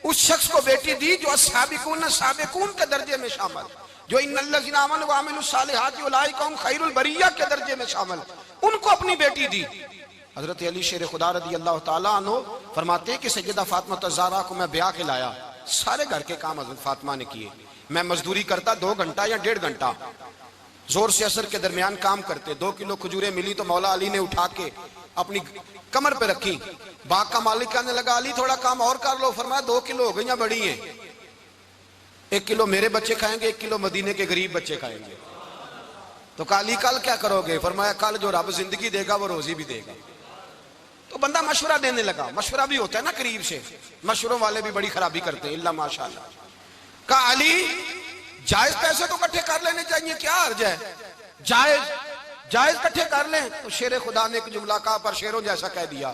Speaker 1: उस शख्स को बेटी दी जो अस्साबिकून साबिकून के दर्जे में शामिल, जो इन्नल्लज़ीना आमनू व अमिलुस सालिहाति उलाइका हुम खैरुल बरिया के दर्जे में शामिल, उनको अपनी बेटी दी। हजरत अली शेर खुदा रज़ी अल्लाह ताला अन्हु फरमाते हैं कि सैयदा फातिमा ज़हरा को मैं ब्याह के लाया, सारे घर के काम हजरत फातिमा ने किए। मैं मजदूरी करता 2 घंटा या 1.5 घंटा, जोर से असर के दरमियान काम करते। 2 किलो खजूरें मिली तो मौला अली ने उठा के अपनी कमर पे रखी। बाग का मालिक कहने लगा, अली थोड़ा काम और कर लो। फरमाया 2 किलो हो गई, बड़ी हैं, 1 किलो मेरे बच्चे खाएंगे, 1 किलो मदीने के गरीब बच्चे खाएंगे। तो कहा अली कल क्या करोगे? फरमाया कल जो रब जिंदगी देगा वो रोजी भी देगा। तो बंदा मशवरा देने लगा। मशवरा भी होता है ना करीब से, मशवरों वाले भी बड़ी खराबी करते हैं, इल्ला माशाअल्लाह। कहा अली जायज पैसे तो इकट्ठे कर लेने चाहिए, क्या अर्ज है, जायज इकट्ठे कर लें। तो शेर खुदा ने एक जुमला कहा पर शेरों जैसा कह दिया।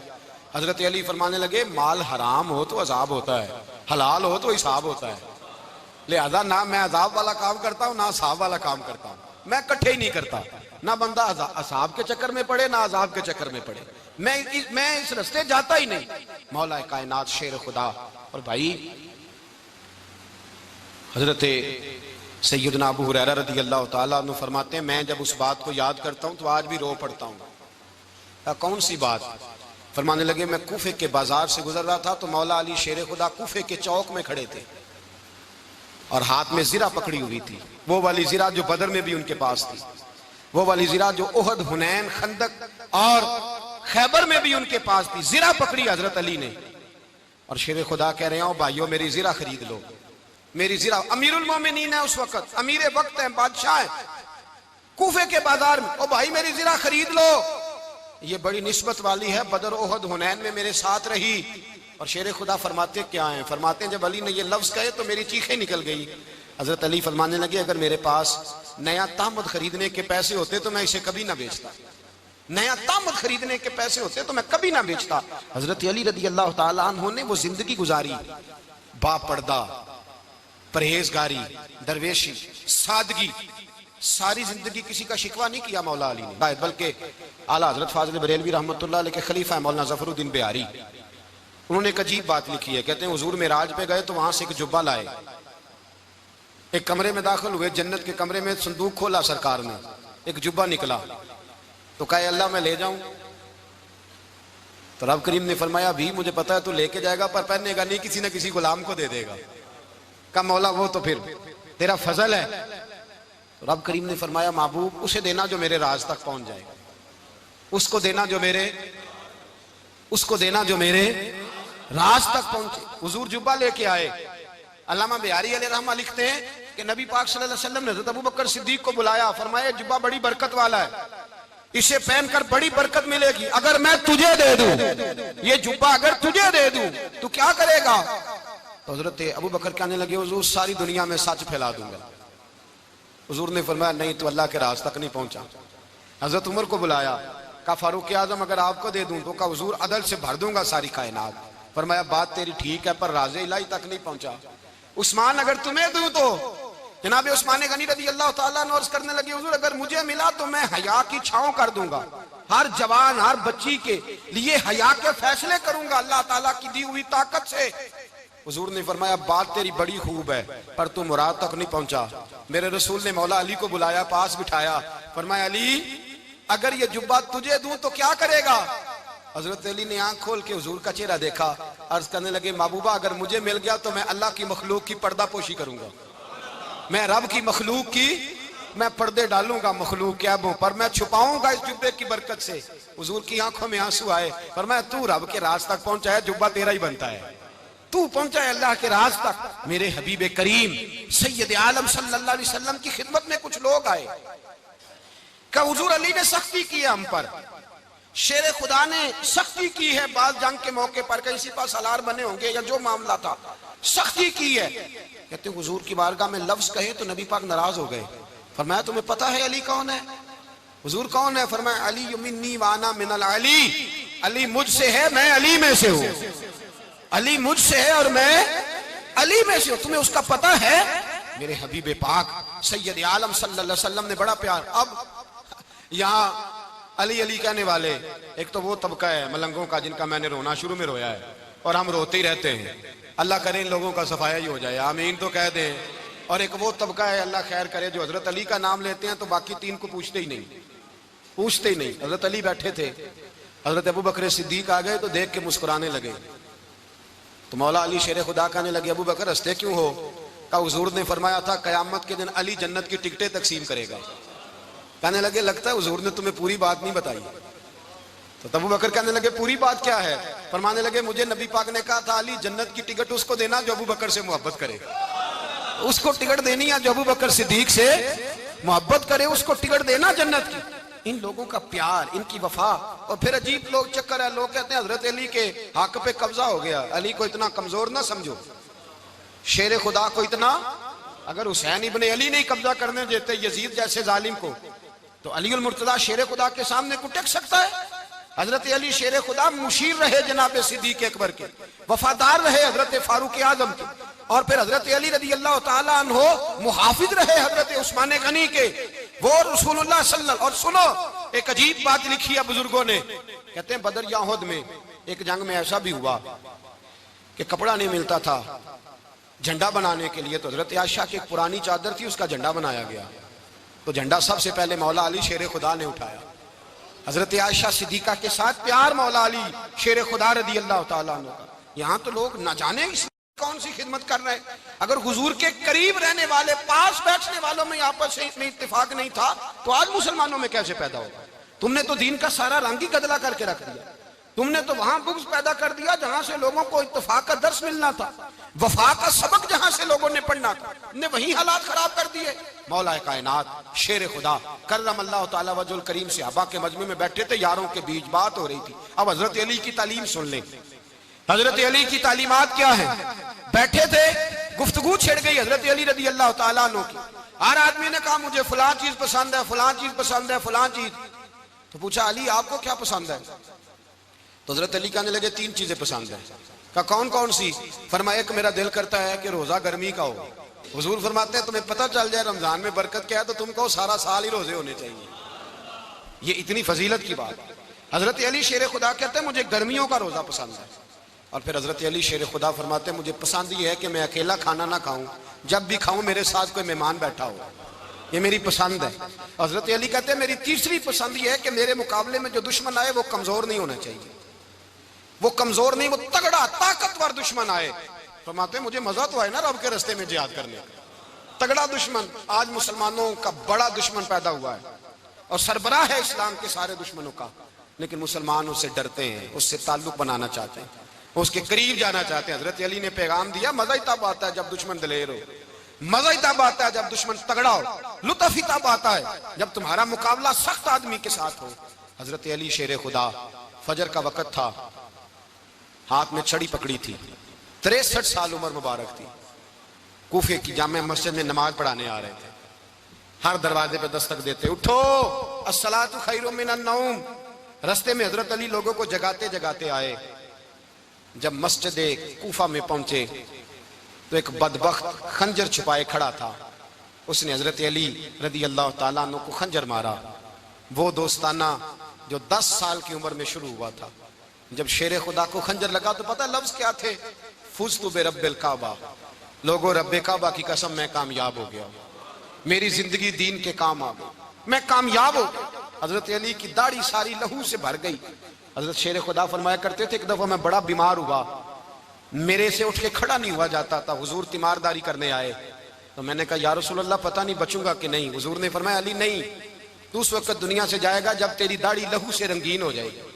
Speaker 1: हजरत अली फरमाने लगे, माल हराम हो तो अजाब होता है, हलाल हो तो हिसाब होता है। लिहाजा ना मैं अजाब वाला काम करता हूँ ना हिसाब वाला काम करता हूँ, मैं इकट्ठे ही नहीं करता। ना बंदा असाब के चक्कर में पड़े ना अजाब के चक्कर में पड़े, मैं इस रास्ते जाता ही नहीं। मौला कायनात शेर खुदा। और भाई हजरत सैयदना अबू हुरैरा रज़ी अल्लाह ताला अन्हु फरमाते हैं, मैं जब उस बात को याद करता हूँ तो आज भी रो पड़ता हूँ। कौन सी बात? फरमाने लगे, मैं कूफे के बाजार से गुजर रहा था तो मौला अली शेर खुदा कूफे के चौक में खड़े थे और हाथ में जिरा पकड़ी हुई थी, वो वाली जिरा जो बदर में भी उनके पास थी, वो वाली जिरा जो उहद, हुनैन, खंदक और खैबर में भी उनके पास थी। जिरा पकड़ी हजरत अली ने और शेर खुदा कह रहे हैं, भाइयों मेरी जिरा खरीद लो, मेरी जिरा। अमीरुल मोमिनीन है उस वक्त, अमीर वक्त है, बादशाह है, कूफे के बाजार में। ओ भाई मेरी जिरा खरीद लो, ये बड़ी निस्बत वाली है, बदर, उहद, हुनैन में मेरे साथ रही। और शेर खुदा फरमाते क्या हैं? फरमाते हैं जब अली ने ये लफ्ज कहे तो मेरी चीखें निकल गई। हजरत अली फरमाने लगे, अगर मेरे पास नया तामद खरीदने के पैसे होते तो मैं इसे कभी ना बेचता, नया तामद खरीदने के पैसे होते तो मैं कभी ना बेचता। हजरत अली रज़ी अल्लाह ताला अन्हु ने वो जिंदगी गुजारी, बापर्दा, परहेजगारी, दरवेशी, सादगी, सारी जिंदगी किसी का शिकवा नहीं किया मौला अली ने। बल्कि आला हजरत फाजिल बरेलवी रहमतुल्लाह अलैह के खलीफा मौलाना ज़फरुद्दीन बिहारी, उन्होंने एक अजीब बात लिखी है। कहते हैं हुजूर मेराज पे गए तो वहां से एक जुब्बा लाए, एक कमरे में दाखिल हुए, जन्नत के कमरे में संदूक खोला सरकार ने, एक जुब्बा निकला तो कहे अल्लाह मैं ले जाऊं? तो रब करीम ने फरमाया, भी मुझे पता है तू लेके जाएगा पर पहनेगा नहीं, किसी न किसी गुलाम को दे देगा। कहा मौला वो तो फिर तेरा फजल है। तो रब करीम ने फरमाया, महबूब उसे देना जो मेरे राज तक पहुंच जाएगा, उसको देना जो मेरे राज तक पहुंचे। हुजूर जुब्बा लेके आए। अल्लामा बिहारी अलैहि रहमा लिखते हैं कि नबी पाक सल्लल्लाहु अलैहि वसल्लम ने हज़रत अबू बकर सिद्दीक को बुलाया, फरमाया जुब्बा बड़ी बरकत वाला है, इसे पहनकर बड़ी बरकत मिलेगी। अगर मैं तुझे दे दूं ये जुब्बा, अगर तुझे दे दूं तो क्या करेगा? तो हजरत अबू बकर कहने लगे, हुजूर सारी दुनिया में सच फैला दूंगा। हुजूर ने फरमाया, नहीं तो अल्लाह के राज तक नहीं पहुंचा। हजरत उमर को बुलाया, कहा फारूक आजम अगर आपको दे दूं तो कहा हुजूर अदल से भर दूंगा सारी कायनात। फरमाया बात तेरी ठीक है पर राज़े इलाही तक नहीं पहुंचा। उस्मान अगर तुम्हें दूं तो जनाब उस्मान गनी रज़ी अल्लाह ताला अन्हु अर्ज़ करने लगे, हुजूर अगर मुझे मिला तो मैं हया की छांव कर दूंगा, हर जवान हर बच्ची के लिए हया के फैसले करूंगा अल्लाह ताला की दी हुई ताकत से। हुजूर ने फरमाया बात तेरी बड़ी खूब है पर तू मुराद तक नहीं पहुंचा। मेरे रसूल ने मौला अली को बुलाया, पास बिठाया, फरमाया अली अगर ये जुब्बा तुझे दूं तो क्या करेगा? हजरत अली ने आंख खोल के हुजूर का चेहरा देखा, अर्ज करने लगे, महबूबा अगर मुझे मिल गया तो मैं अल्लाह की मखलूक की पर्दा पोशी करूंगा, मैं रब की मखलूक की मैं पर्दे डालूंगा मखलूक के ऐबों पर, मैं छुपाऊंगा इस जुब्बे की बरकत से। हुजूर की आंखों में आंसू आए, फरमाया तू रब के राज तक पहुंचा है, जुब्बा तेरा ही बनता है, तू पहुंचा है अल्लाह के राज तक। मेरे हबीब करीम सैयद आलम सल्लल्लाहु अलैहि वसल्लम की खिदमत में कुछ लोग आए, क्या हुजूर अली ने सख्ती की है हम पर, शेर खुदा ने सख्ती की है, बात जंग के मौके पर कहीं सिपा सालार बने होंगे या जो मामला था, सख्ती की है। कहते हुजूर की बारगाह में लफ्ज कहे तो नबी पाक नाराज हो गए। फरमाया तुम्हें पता है अली कौन है? हुजूर कौन है? फरमाया अली मिन्नी वाना मिनल अली, अली मुझसे है मैं अली में से हूं, अली मुझसे है और मैं अली में से हूं, तुम्हें उसका पता है? मेरे हबीब पाक सैयद आलम सल्लल्लाहु अलैहि वसल्लम ने बड़ा प्यार। अब यहाँ अली अली कहने वाले एक तो वो तबका है मलंगों का जिनका मैंने रोना शुरू में रोया है और हम रोते ही रहते हैं, अल्लाह करे इन लोगों का सफाया ही हो जाए, आमीन तो कह दें। और एक वो तबका है अल्लाह खैर करे जो हजरत अली का नाम लेते हैं तो बाकी तीन को पूछते ही नहीं। हजरत अली बैठे थे, हजरत अबू बकर सिद्दीक आ गए तो देख के मुस्कुराने लगे। तो मौला अली शेर खुदा कहने लगे, अबू बकर हंसते क्यों हो? का हुजूर ने फरमाया था कयामत के दिन अली जन्नत की टिकटें तकसीम करेगा। कहने लगे लगता है हुजूर ने तुम्हें पूरी बात नहीं बताई। तो अबू बकर कहने लगे पूरी बात क्या है? फरमाने लगे मुझे नबी पाक ने कहा था अली जन्नत की टिकट उसको देना जो अबू बकर से मोहब्बत करे, उसको टिकट देनी है जो अबू बकर सिद्दीक से मोहब्बत करे, उसको टिकट देना जन्नत की। इन लोगों का प्यार, इनकी वफा। और फिर अजीब लोग चक्कर है, लोग कहते हैं हजरत अली के हक पे कब्जा हो गया। अली को इतना कमजोर ना समझो, शेर खुदा को इतना, अगर हुसैन इब्ने अली नहीं कब्जा करने देते यजीद जैसे जालिम को, तो अली उल मुर्तजा शेर खुदा के सामने को टेक सकता है? हजरत अली शेर खुदा मुशीर रहे जनाब सिद्दीक अकबर के, वफादार रहे हजरत फारूक आजम के, और फिर हजरत अली रदी अल्लाह ताला अन्हो मुहाफिज रहे हजरत उस्मान गनी के, वो रसूलुल्लाह सल्लल्लाहु। और सुनो एक अजीब बात लिखी है बुजुर्गों ने, कहते हैं बदर या उहद में एक जंग में ऐसा भी हुआ कि कपड़ा नहीं मिलता था झंडा बनाने के लिए, तो हजरत आयशा की एक पुरानी चादर थी, उसका झंडा बनाया गया। तो झंडा सबसे पहले मौला अली शेर खुदा ने उठाया। हजरत आयशा सिद्दीका के साथ प्यार मौला अली शेर खुदा रदी अल्लाह ताला अन्हु का। यहाँ तो लोग न जाने कौन सी खिदमत कर रहे हैं। अगर हुजूर के करीब रहने वाले, पास बैठने वालों में आपस में इत्तेफाक नहीं था, तो आज मुसलमानों में कैसे पैदा होगा? तुमने तो दीन का सारा रंग ही गदला करके रख दिया। तुमने तो वहां बुग़्ज़ पैदा कर दिया जहां से लोगों को इत्तेफाक का दर्स मिलना था, वफा का सबक जहां से लोगों ने पढ़ना था, ने वही हालात खराब कर दिए। मौला कायनात शेर खुदा करमल्लाहु ताला वजहुल करीम सहाबा के मजमे में बैठे थे, यारों के बीच बात हो रही थी। अब हजरत अली की तालीम सुन ले, हजरत अली की तालीमात क्या है। बैठे थे, गुफ्तगू छिड़ गई हजरत अली रदी अल्लाह ताला अन्हु की। हर आदमी ने कहा मुझे फलां चीज पसंद है, फलां चीज पसंद है, फलां चीज। तो पूछा अली आपको क्या पसंद है? तो हजरत अली कहने लगे तीन चीजें पसंद है। कहा कौन कौन सी? फरमाया एक मेरा दिल करता है कि रोजा गर्मी का हो। हुजूर फरमाते हैं तुम्हें पता चल जाए रमजान में बरकत क्या है तो तुम कहो सारा साल ही रोजे होने चाहिए। ये इतनी फजीलत की बात। हजरत अली शेर खुदा कहते हैं मुझे गर्मियों का रोजा पसंद है। और फिर हजरत अली शेर खुदा फरमाते हैं मुझे पसंद ये है कि मैं अकेला खाना ना खाऊं, जब भी खाऊं मेरे साथ कोई मेहमान बैठा हो, ये मेरी पसंद है। हजरत अली कहते हैं मेरी तीसरी पसंद ये है कि मेरे मुकाबले में जो दुश्मन आए वो कमजोर नहीं होना चाहिए, वो कमजोर नहीं, वो तगड़ा ताकतवर दुश्मन आए। फरमाते हैं मुझे मजा तो आए ना रब के रास्ते में जिहाद करने का। तगड़ा दुश्मन, आज मुसलमानों का बड़ा दुश्मन पैदा हुआ है और सरबराह है इस्लाम के सारे दुश्मनों का, लेकिन मुसलमान उससे डरते हैं, उससे ताल्लुक बनाना चाहते हैं, उसके करीब जाना चाहते हैं। हजरत अली ने पैगाम दिया मजा ही तब आता है जब दुश्मन दलेर हो, मजा ही तब आता है जब दुश्मन तगड़ा हो, लुत्फ ही तब आता है जब तुम्हारा मुकाबला सख्त आदमी के साथ हो। हजरत अली शेर खुदा, फजर का वक्त था, हाथ में छड़ी पकड़ी थी, 63 साल उम्र मुबारक थी, कूफे की जामे मस्जिद में नमाज पढ़ाने आ रहे थे। हर दरवाजे पे दस्तक देते उठो अस्सलातु खैरुम मिनन नौम। रास्ते में हजरत अली लोगों को जगाते जगाते आए। जब मस्जिद कूफा में पहुंचे तो एक बदबख्त खंजर छुपाए खड़ा था, उसने हजरत अली रदी अल्लाह ताला अन्हु को खंजर मारा। वो दोस्ताना जो 10 साल की उम्र में शुरू हुआ था। जब शेर खुदा को खंजर लगा तो पता लफ्ज क्या थे? फुज़्तु बिरब्बिल काबा, लोगों रब्बे काबा की कसम मैं कामयाब हो गया, मेरी जिंदगी दीन के काम आ गई, मैं कामयाब हो गया। हजरत अली की दाढ़ी सारी लहू से भर गई। हजरत शेर खुदा फरमाया करते थे एक दफा मैं बड़ा बीमार हुआ, मेरे से उठ के खड़ा नहीं हुआ जाता था, हुजूर तीमारदारी करने आए तो मैंने कहा या रसूल अल्लाह पता नहीं बचूंगा कि नहीं। हुजूर ने फरमाया अली नहीं, तू उस वक्त दुनिया से जाएगा जब तेरी दाढ़ी लहू से रंगीन हो जाएगी।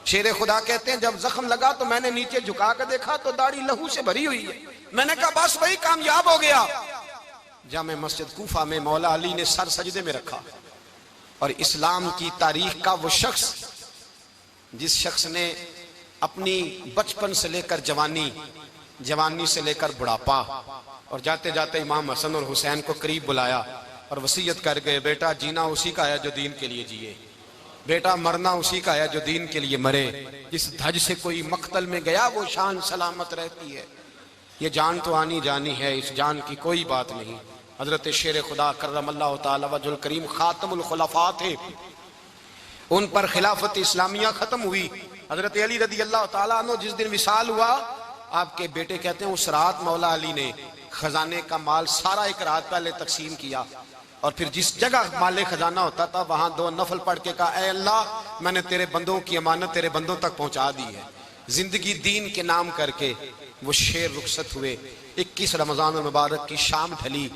Speaker 1: शेर खुदा कहते हैं जब जख्म लगा तो मैंने नीचे झुका कर देखा तो दाढ़ी लहू से भरी हुई है। मैंने कहा बस वही कामयाब हो गया। जामे मस्जिद कूफा में मौला अली ने सर सजदे में रखा और इस्लाम की तारीख का वो शख्स जिस शख्स ने अपनी बचपन से लेकर जवानी, जवानी से लेकर बुढ़ापा और जाते जाते इमाम हसन और हुसैन को करीब बुलाया और वसीयत कर गए बेटा जीना उसी का है जो दीन के लिए जिए, बेटा मरना उसी का है जो दीन के लिए मरे। जिस धज से कोई मक्तल में गया वो शान सलामत रहती है। ये जान तो आनी जानी है, इस जान की कोई बात नहीं। हजरत शेर खुदा करमल्लाहु ताला वजहुल करीम खातमुल खुलफा थे, उन पर खिलाफत इस्लामिया खत्म हुई। हजरत अली रदी अल्लाह ताला अन्हु जिस दिन विसाल हुआ, आपके बेटे कहते हैं उस रात मौला अली ने खजाने का माल सारा एक रात पहले तकसीम किया और फिर जिस जगह माले खजाना होता था वहां 2 नफल पढ़ के कहा ऐ अल्लाह मैंने तेरे बंदों की अमानत तेरे बंदों तक पहुंचा दी है। जिंदगी दीन के नाम करके वो शेर रुखसत हुए। 21 रमजान मुबारक की शाम ढली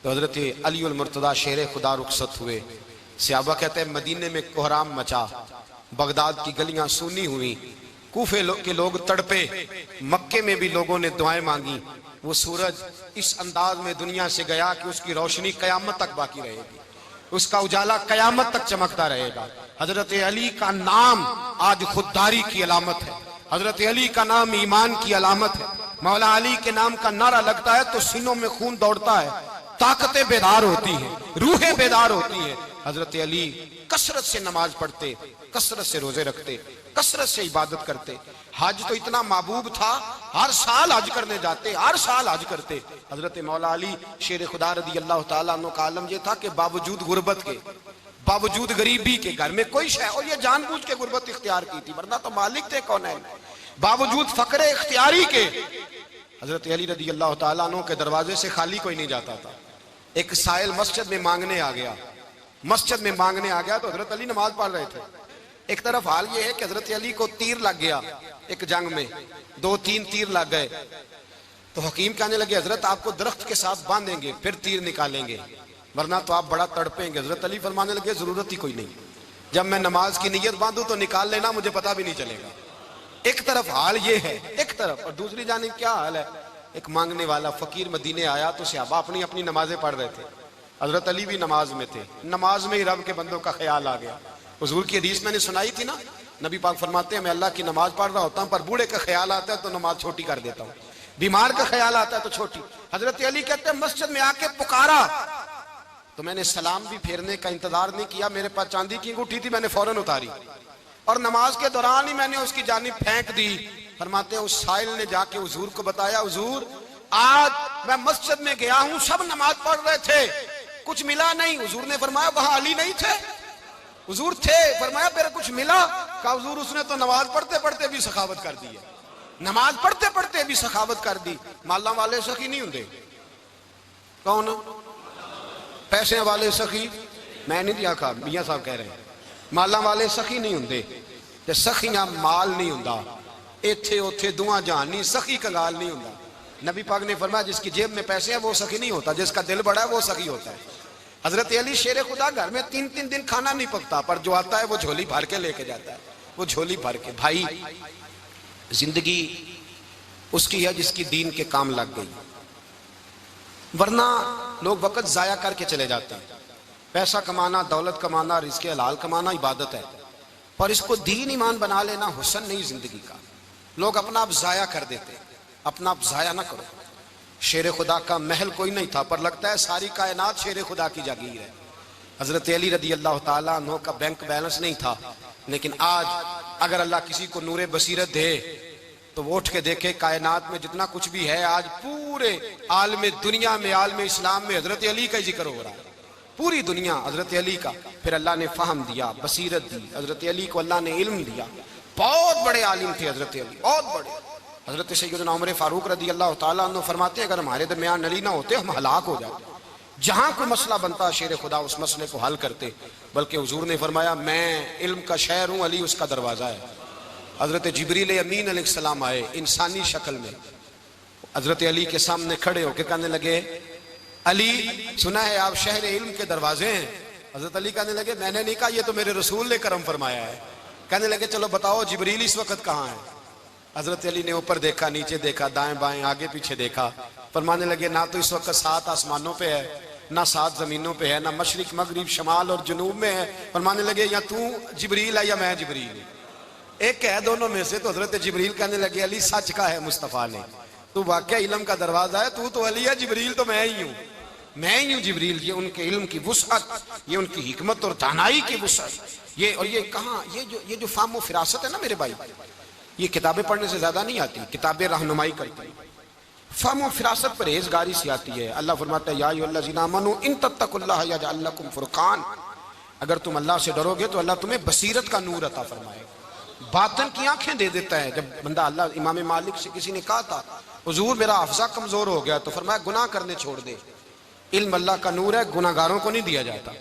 Speaker 1: तो हजरत अली उल मुर्तजा शेर खुदा रुखसत हुए। सहाबा कहते हैं मदीने में कोहराम मचा, बगदाद की गलियां सूनी हुई, कूफे के लोग तड़पे, मक्के में भी लोगों ने दुआएं मांगी। वो सूरज इस अंदाज में दुनिया से गया कि उसकी रोशनी कयामत तक बाकी रहेगी, उसका उजाला कयामत तक चमकता रहेगा। हजरत अली का नाम आज खुददारी की अलामत है, हजरत अली का नाम ईमान की अलामत है। मौला अली के नाम का नारा लगता है तो सीनों में खून दौड़ता है, ताकतें बेदार होती हैं, रूहें बेदार होती हैं। हजरत अली कसरत से नमाज पढ़ते, कसरत से रोजे रखते, कसरत से इबादत करते। हज तो इतना महबूब था, हर साल हज करने जाते, हर साल हज करते। हजरत मौला अली शेर खुदा रदी अल्लाह ताला अन्हु का आलम ये था कि बावजूद गुर्बत के, बावजूद गरीबी के, घर में कोई शय, और ये जानबूझ के गुर्बत इख्तियार की थी, वरना तो मालिक थे कौन है, बावजूद फकरे इख्तियारी के हजरत अली रदी अल्लाह ताला अन्हु के दरवाजे से खाली कोई नहीं जाता था। एक साइल मस्जिद में मांगने आ गया, मस्जिद में मांगने आ गया तो हजरत अली नमाज पढ़ रहे थे। एक तरफ हाल ये है कि हजरत अली को तीर लग गया, एक जंग में 2-3 तीर लग गए, तो हकीम कहने लगे हजरत आपको दरख्त के साथ बांधेंगे फिर तीर निकालेंगे, वरना तो आप बड़ा तड़पेंगे। हजरत अली फरमाने लगे जरूरत ही कोई नहीं, जब मैं नमाज की नीयत बांधू तो निकाल लेना, मुझे पता भी नहीं चलेगा। एक तरफ हाल ये है, एक तरफ, और दूसरी जानिब क्या हाल है, एक मांगने वाला फकीर मदीने आया तो सहाबा अपनी अपनी नमाजें पढ़ रहे थे, हजरत अली भी नमाज में थे। नमाज में ही रब के बंदों का ख्याल आ गया। हुजूर की हदीस मैंने सुनाई थी ना, नबी पाक फरमाते हैं मैं अल्लाह की नमाज पढ़ रहा होता हूँ, पर बूढ़े का ख्याल आता है तो नमाज छोटी कर देता हूँ, बीमार का ख्याल आता है तो छोटी। हजरत अली कहते हैं मस्जिद में आके पुकारा तो मैंने सलाम भी फेरने का इंतजार नहीं किया, मेरे पास चांदी की अंगूठी थी, मैंने फौरन उतारी और नमाज के दौरान ही मैंने उसकी जानिब फेंक दी। फरमाते हैं उस साइल ने जाके हुजूर को बताया, हुजूर आज मैं मस्जिद में गया हूं, सब नमाज पढ़ रहे थे, कुछ मिला नहीं। हुजूर ने फरमाया वहां अली नहीं थे? हुजूर थे। फरमाया फिर कुछ मिला? कहा हुजूर उसने तो नमाज पढ़ते पढ़ते भी सखावत कर दी है, नमाज पढ़ते पढ़ते भी सखावत कर दी। माला वाले सखी नहीं होंगे? कौन? पैसे वाले सखी? मैं नहीं दिया कहा, मियां साहब कह रहे हैं माला वाले सखी नहीं होंगे, ते सखियां माल नहीं होंदा, इत्थे उथे दुआ जहान नहीं, सखी कंगाल नहीं होंदा। नबी पाक ने फरमाया जिसकी जेब में पैसे हैं वो सखी नहीं होता, जिसका दिल बड़ा है वो सखी होता है। हजरत अली शेर खुदा घर में 3-3 दिन खाना नहीं पकता, पर जो आता है वो झोली भर के लेके जाता है, वो झोली भर के। भाई जिंदगी उसकी है जिसकी दीन के काम लग गई, वरना लोग वक्त जाया करके चले जाते हैं। पैसा कमाना, दौलत कमाना, रिज़्क़ हलाल कमाना इबादत है, पर इसको दीन ईमान बना लेना हुस्न नहीं जिंदगी का। लोग अपना आप जाया कर देते, अपना आप जाया ना करो। शेर खुदा का महल कोई नहीं था, पर लगता है सारी कायनात शेर खुदा की जागीर है। हजरत अली रदी अल्लाह ताला अन्हु का बैंक बैलेंस नहीं था, लेकिन आज अगर अल्लाह किसी को नूरे बसीरत दे तो वो उठ के देखे कायनात में जितना कुछ भी है, आज पूरे आलम दुनिया में, आलम इस्लाम में हजरत अली का जिक्र हो रहा है, पूरी दुनिया हजरत अली का। फिर अल्लाह ने फहम दिया, बसीरत दी, हजरत अली को अल्लाह ने इल्म दिया। बहुत बड़े आलिम थे हजरत अली, बहुत बड़े। हजरत सैयदना उमर फारूक रदी अल्लाह ताला अन्हु फरमाते हैं अगर हमारे दरमियान अली ना होते हम हलाक हो जाते। जहां कोई मसला बनता शेर खुदा उस मसले को हल करते, बल्कि हुजूर ने फरमाया मैं इल्म का शहर हूं, अली उसका दरवाजा है। हजरत जिब्रील अमीन अलैहिस्सलाम आए इंसानी शक्ल में, हजरत अली के सामने खड़े होकर कहने लगे अली सुना है आप शहर इल्म के दरवाजे हैं। हजरत अली कहने लगे मैंने नहीं कहा, ये तो मेरे रसूल ने करम फरमाया है। कहने लगे चलो बताओ जिब्रील इस वक्त कहाँ है? हजरत अली ने ऊपर देखा, नीचे देखा, दाएं बाएं आगे पीछे देखा, फरमाने लगे ना तो इस वक्त 7 आसमानों पे है, ना 7 जमीनों पे है, ना मशरिक मगरिब शमाल और जुनूब में है। फरमाने लगे या तू जिब्रील है या मैं जिब्रील, एक है दोनों में से। तो हजरत जिब्रील कहने लगे अली सच का है मुस्तफा ने, तू वाकई इल्म का दरवाजा है, तू तो अली है, जिब्रील तो मैं ही हूँ, मैं ही हूँ जिब्रील। ये उनके इल्म की वुसअत, ये उनकी हिकमत और दानाई की वुसअत। ये और ये कहाँ, ये जो फाहम फिरासत है ना मेरे भाई, ये किताबें पढ़ने से ज्यादा नहीं आती, किताबें रहनुमाई करती। फाहम फिरासत परहेजगारी से आती है। अल्लाह फरमाता है या अय्युहल्लज़ीना आमनू इन तत्तकुल्लाह यजअल लकुम फुरकान, अगर तुम अल्लाह से डरोगे तो अल्लाह तुम्हें बसीरत का नूर अता फरमाएगा, बातन की आंखें दे देता है। जब बंदा अल्लाह, इमाम मालिक से किसी ने कहा था हुजूर मेरा हाफिज़ा कमजोर हो गया, तो फरमाया गुनाह करने छोड़ दे, इल्म अल्लाह का नूर है, गुनाहगारों को नहीं दिया जाता।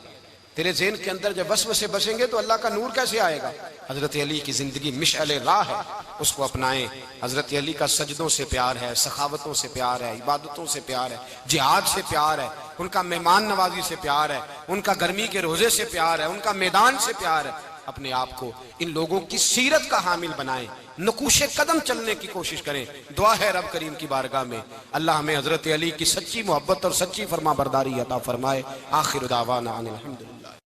Speaker 1: तेरे ज़हन के अंदर जब वसवसे बसेंगे तो अल्लाह का नूर कैसे आएगा। हज़रत अली की ज़िंदगी मिशअल राह है, उसको अपनाएं। हज़रत अली का सजदों से प्यार है, सखावतों से प्यार है, इबादतों से प्यार है, जिहाद से प्यार है, उनका मेहमान नवाजी से प्यार है, उनका गर्मी के रोज़े से प्यार है, उनका मैदान से प्यार है। अपने आप को इन लोगों की सीरत का हामिल बनाएं, नकूशे कदम चलने की कोशिश करें। दुआ है रब करीम की बारगाह में अल्लाह हमें हज़रत अली की सच्ची मोहब्बत और सच्ची फरमा बरदारी अता फरमाए। आखिर दावाना अनिल हम्दुलिल्लाह।